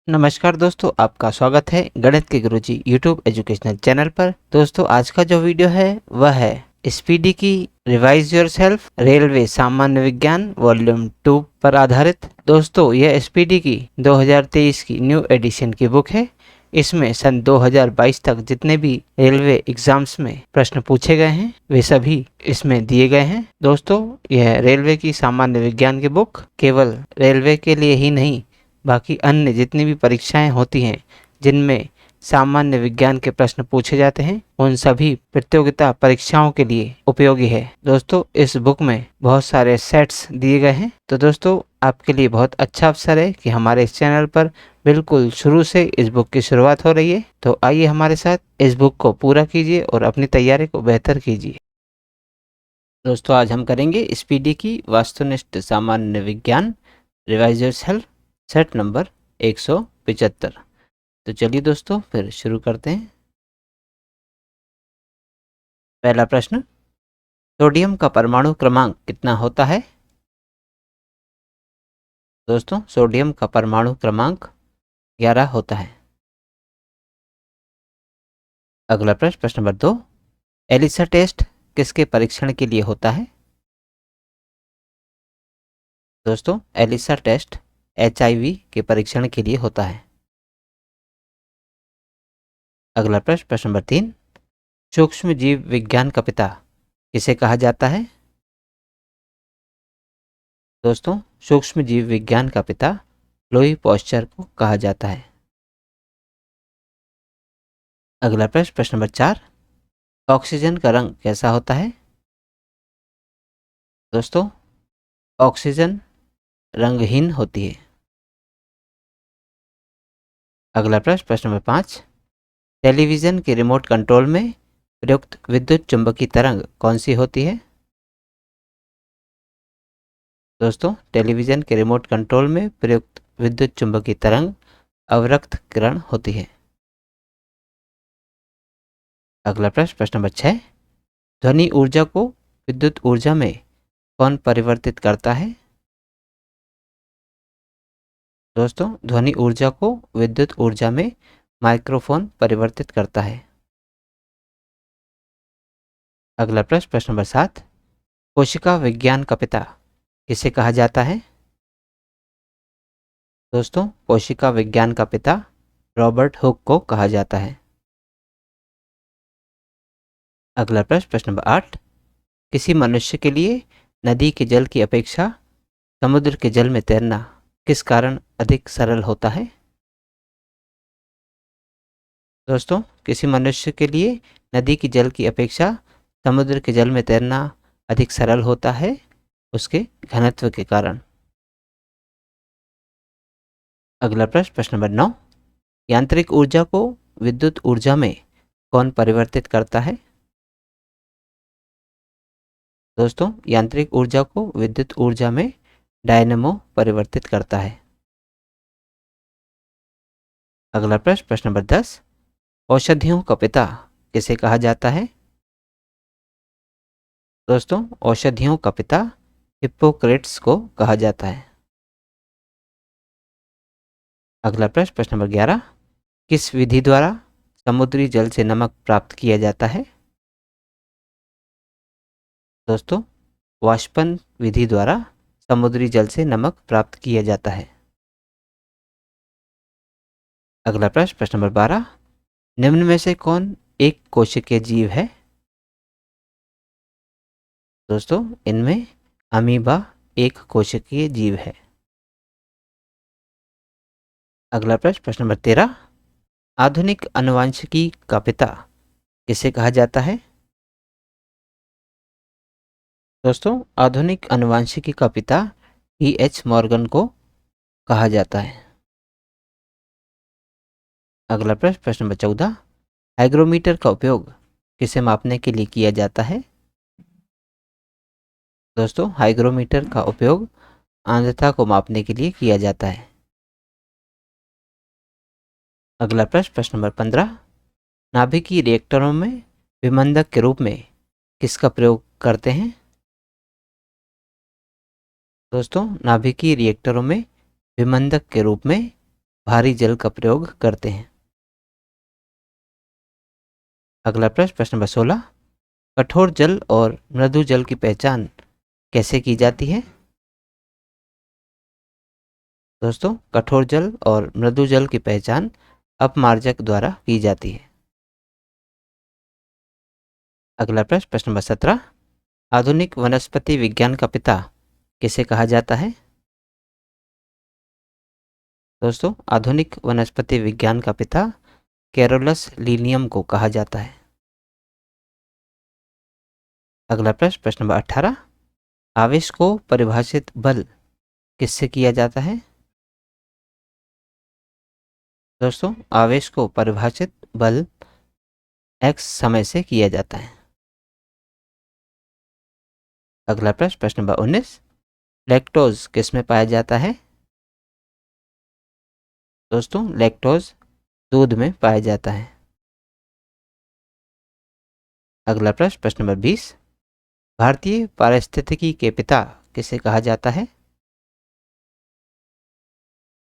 नमस्कार दोस्तों, आपका स्वागत है गणित के गुरुजी यूट्यूब एजुकेशनल चैनल पर। दोस्तों, आज का जो वीडियो है वह है स्पीडी की रिवाइज योरसेल्फ रेलवे सामान्य विज्ञान वॉल्यूम 2 पर आधारित। दोस्तों, यह स्पीडी की 2023 की न्यू एडिशन की बुक है। इसमें सन 2022 तक जितने भी रेलवे एग्जाम्स में प्रश्न पूछे गए हैं वे सभी इसमें दिए गए हैं। दोस्तों, यह रेलवे की सामान्य विज्ञान की बुक केवल रेलवे के लिए ही नहीं, बाकी अन्य जितनी भी परीक्षाएं होती हैं जिनमें सामान्य विज्ञान के प्रश्न पूछे जाते हैं उन सभी प्रतियोगिता परीक्षाओं के लिए उपयोगी है। दोस्तों, इस बुक में बहुत सारे सेट्स दिए गए हैं, तो दोस्तों आपके लिए बहुत अच्छा अवसर है कि हमारे इस चैनल पर बिल्कुल शुरू से इस बुक की शुरुआत हो रही है। तो आइए हमारे साथ इस बुक को पूरा कीजिए और अपनी तैयारी को बेहतर कीजिए। दोस्तों, आज हम करेंगे स्पीडी की वस्तुनिष्ठ सामान्य विज्ञान रिवाइज योरसेल्फ सेट नंबर 175। तो चलिए दोस्तों फिर शुरू करते हैं। पहला प्रश्न, सोडियम का परमाणु क्रमांक कितना होता है? दोस्तों, सोडियम का परमाणु क्रमांक 11 होता है। अगला प्रश्न, प्रश्न नंबर 2, एलिसा टेस्ट किसके परीक्षण के लिए होता है? दोस्तों, एलिसा टेस्ट HIV के परीक्षण के लिए होता है। अगला प्रश्न, प्रश्न नंबर 3, सूक्ष्म जीव विज्ञान का पिता किसे कहा जाता है? दोस्तों, सूक्ष्म जीव विज्ञान का पिता लुई पॉस्चर को कहा जाता है। अगला प्रश्न, प्रश्न नंबर 4, ऑक्सीजन का रंग कैसा होता है? दोस्तों, ऑक्सीजन रंगहीन होती है। अगला प्रश्न, प्रश्न नंबर 5, टेलीविजन के रिमोट कंट्रोल में प्रयुक्त विद्युत चुंबकीय तरंग कौन सी होती है? दोस्तों, टेलीविजन के रिमोट कंट्रोल में प्रयुक्त विद्युत चुंबकीय तरंग अवरक्त किरण होती है। अगला प्रश्न, प्रश्न नंबर 6, ध्वनि ऊर्जा को विद्युत ऊर्जा में कौन परिवर्तित करता है? दोस्तों, ध्वनि ऊर्जा को विद्युत ऊर्जा में माइक्रोफोन परिवर्तित करता है। अगला प्रश्न, प्रश्न नंबर 7, कोशिका विज्ञान का पिता किसे कहा जाता है? दोस्तों, कोशिका विज्ञान का पिता रॉबर्ट हुक को कहा जाता है। अगला प्रश्न, प्रश्न नंबर 8, किसी मनुष्य के लिए नदी के जल की अपेक्षा समुद्र के जल में तैरना किस कारण अधिक सरल होता है? दोस्तों, किसी मनुष्य के लिए नदी की जल की अपेक्षा समुद्र के जल में तैरना अधिक सरल होता है उसके घनत्व के कारण। अगला प्रश्न, प्रश्न नंबर 9, यांत्रिक ऊर्जा को विद्युत ऊर्जा में कौन परिवर्तित करता है? दोस्तों, यांत्रिक ऊर्जा को विद्युत ऊर्जा में डायनेमो परिवर्तित करता है। अगला प्रश्न, प्रश्न नंबर 10, औषधियों का पिता किसे कहा जाता है? दोस्तों, औषधियों का पिता हिप्पोक्रेट्स को कहा जाता है। अगला प्रश्न, प्रश्न नंबर 11, किस विधि द्वारा समुद्री जल से नमक प्राप्त किया जाता है? दोस्तों, वाष्पन विधि द्वारा समुद्री जल से नमक प्राप्त किया जाता है। अगला प्रश्न, प्रश्न नंबर 12, निम्न में से कौन एक कोशिकीय जीव है? दोस्तों, इनमें अमीबा एक कोशिकीय जीव है। अगला प्रश्न, प्रश्न नंबर 13, आधुनिक आनुवंशिकी का पिता किसे कहा जाता है? दोस्तों, आधुनिक आनुवंशिकी का पिता E.H. मॉर्गन को कहा जाता है। अगला प्रश्न, प्रश्न नंबर 14, हाइग्रोमीटर का उपयोग किसे मापने के लिए किया जाता है? दोस्तों, हाइग्रोमीटर का उपयोग आर्द्रता को मापने के लिए किया जाता है। अगला प्रश्न, प्रश्न नंबर 15, नाभिकीय रिएक्टरों में विमंदक के रूप में किसका प्रयोग करते हैं? दोस्तों, नाभिकीय रिएक्टरों में विमंदक के रूप में भारी जल का प्रयोग करते हैं। अगला प्रश्न, प्रश्न नंबर 16, कठोर जल और मृदु जल की पहचान कैसे की जाती है? दोस्तों, कठोर जल और मृदु जल की पहचान अपमार्जक द्वारा की जाती है। अगला प्रश्न, प्रश्न नंबर 17, आधुनिक वनस्पति विज्ञान का पिता किसे कहा जाता है? दोस्तों, आधुनिक वनस्पति विज्ञान का पिता कैरोलस लीनियम को कहा जाता है। अगला प्रश्न, प्रश्न नंबर 18, आवेश को परिभाषित बल किससे किया जाता है? दोस्तों, आवेश को परिभाषित बल x समय से किया जाता है। अगला प्रश्न, प्रश्न नंबर 19, लैक्टोज किस में पाया जाता है? दोस्तों, लैक्टोज दूध में पाया जाता है। अगला प्रश्न, प्रश्न नंबर 20, भारतीय पारिस्थितिकी के पिता किसे कहा जाता है?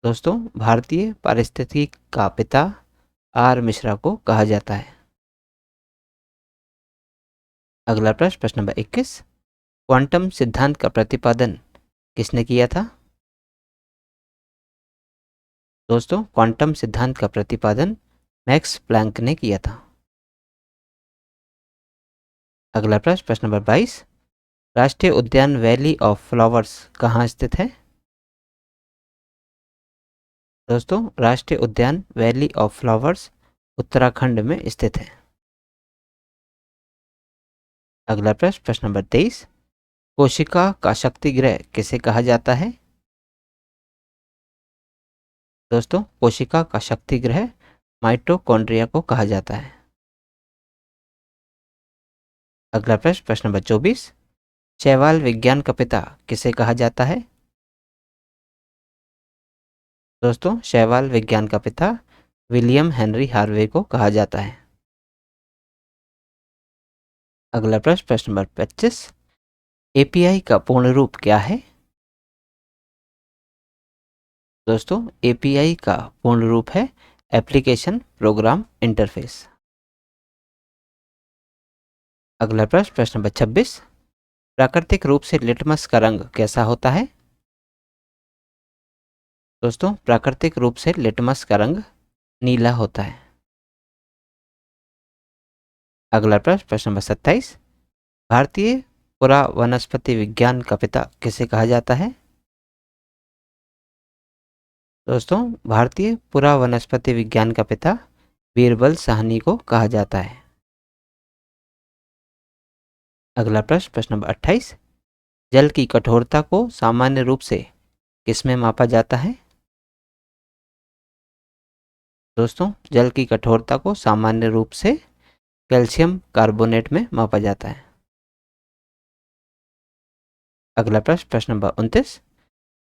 दोस्तों, भारतीय पारिस्थितिकी का पिता आर मिश्रा को कहा जाता है। अगला प्रश्न, प्रश्न नंबर 21, क्वांटम सिद्धांत का प्रतिपादन किसने किया था? दोस्तों, क्वांटम सिद्धांत का प्रतिपादन मैक्स प्लैंक ने किया था। अगला प्रश्न, प्रश्न नंबर 22, राष्ट्रीय उद्यान वैली ऑफ फ्लावर्स कहाँ स्थित है? दोस्तों, राष्ट्रीय उद्यान वैली ऑफ फ्लावर्स उत्तराखंड में स्थित है। अगला प्रश्न, प्रश्न नंबर 23, कोशिका का शक्तिगृह किसे कहा जाता है? दोस्तों, कोशिका का शक्तिगृह माइटोकॉन्ड्रिया को कहा जाता है। अगला प्रश्न, प्रश्न नंबर 24, शैवाल विज्ञान का पिता किसे कहा जाता है? दोस्तों, शैवाल विज्ञान का पिता विलियम हेनरी हार्वे को कहा जाता है। अगला प्रश्न, प्रश्न नंबर 25, एपीआई का पूर्ण रूप क्या है? दोस्तों, एपीआई का पूर्ण रूप है एप्लीकेशन प्रोग्राम इंटरफेस। अगला प्रश्न, प्रश्न नंबर 26, प्राकृतिक रूप से लिटमस का रंग कैसा होता है? दोस्तों, प्राकृतिक रूप से लिटमस का रंग नीला होता है। अगला प्रश्न, प्रश्न नंबर 27, भारतीय पुरा वनस्पति विज्ञान का पिता किसे कहा जाता है? दोस्तों, भारतीय पुरा वनस्पति विज्ञान का पिता बीरबल साहनी को कहा जाता है। अगला प्रश्न, प्रश्न नंबर 28, जल की कठोरता को सामान्य रूप से किसमें मापा जाता है? दोस्तों, जल की कठोरता को सामान्य रूप से कैल्शियम कार्बोनेट में मापा जाता है। अगला प्रश्न, प्रश्न नंबर 29,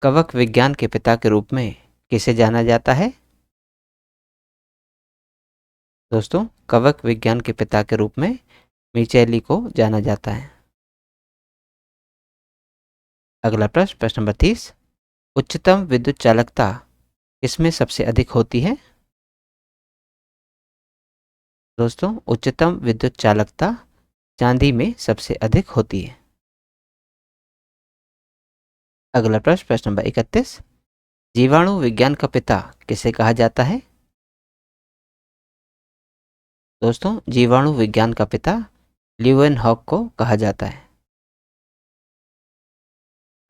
कवक विज्ञान के पिता के रूप में किसे जाना जाता है? दोस्तों, कवक विज्ञान के पिता के रूप में मिचेली को जाना जाता है। अगला प्रश्न, प्रश्न नंबर 30, उच्चतम विद्युत चालकता किसमें सबसे अधिक होती है? दोस्तों, उच्चतम विद्युत चालकता चांदी में सबसे अधिक होती है। अगला प्रश्न, प्रश्न नंबर 31, जीवाणु विज्ञान का पिता किसे कहा जाता है? दोस्तों, जीवाणु विज्ञान का पिता ल्यूवेनहॉक को कहा जाता है।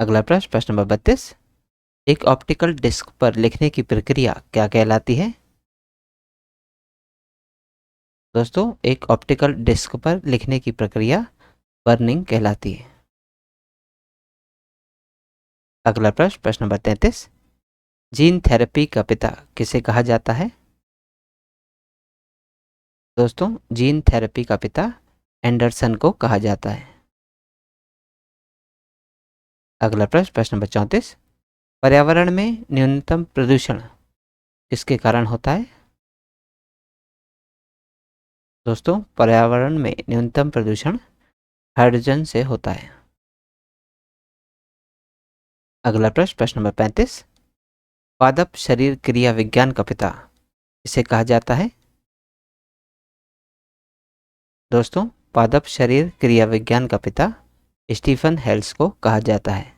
अगला प्रश्न, प्रश्न नंबर 32, एक ऑप्टिकल डिस्क पर लिखने की प्रक्रिया क्या कहलाती है? दोस्तों, एक ऑप्टिकल डिस्क पर लिखने की प्रक्रिया बर्निंग कहलाती है। अगला प्रश्न, प्रश्न नंबर 33, जीन थेरेपी का पिता किसे कहा जाता है? दोस्तों, जीन थेरेपी का पिता एंडरसन को कहा जाता है। अगला प्रश्न, प्रश्न नंबर 34, पर्यावरण में न्यूनतम प्रदूषण किसके कारण होता है? दोस्तों, पर्यावरण में न्यूनतम प्रदूषण हाइड्रोजन से होता है। अगला प्रश्न, प्रश्न नंबर 35, पादप शरीर क्रिया विज्ञान का पिता इसे कहा जाता है? दोस्तों, पादप शरीर क्रिया विज्ञान का पिता स्टीफन हेल्स को कहा जाता है।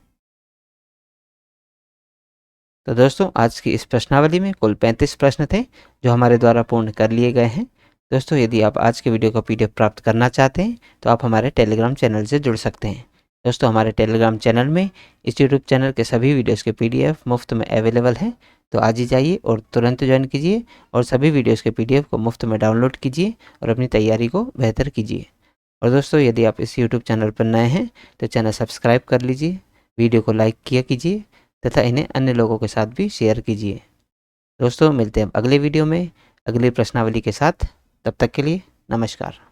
तो दोस्तों, आज की इस प्रश्नावली में कुल 35 प्रश्न थे जो हमारे द्वारा पूर्ण कर लिए गए हैं। दोस्तों, यदि आप आज के वीडियो का PDF प्राप्त करना चाहते हैं तो आप हमारे टेलीग्राम चैनल से जुड़ सकते हैं। दोस्तों, हमारे टेलीग्राम चैनल में इस यूट्यूब चैनल के सभी वीडियोस के PDF मुफ्त में अवेलेबल हैं। तो आज ही जाइए और तुरंत ज्वाइन कीजिए और सभी वीडियोस के PDF को मुफ्त में डाउनलोड कीजिए और अपनी तैयारी को बेहतर कीजिए। और दोस्तों, यदि आप इस यूट्यूब चैनल पर नए हैं तो चैनल सब्सक्राइब कर लीजिए, वीडियो को लाइक किया कीजिए तथा इन्हें अन्य लोगों के साथ भी शेयर कीजिए। दोस्तों, मिलते हैं अगले वीडियो में अगली प्रश्नावली के साथ। तब तक के लिए नमस्कार।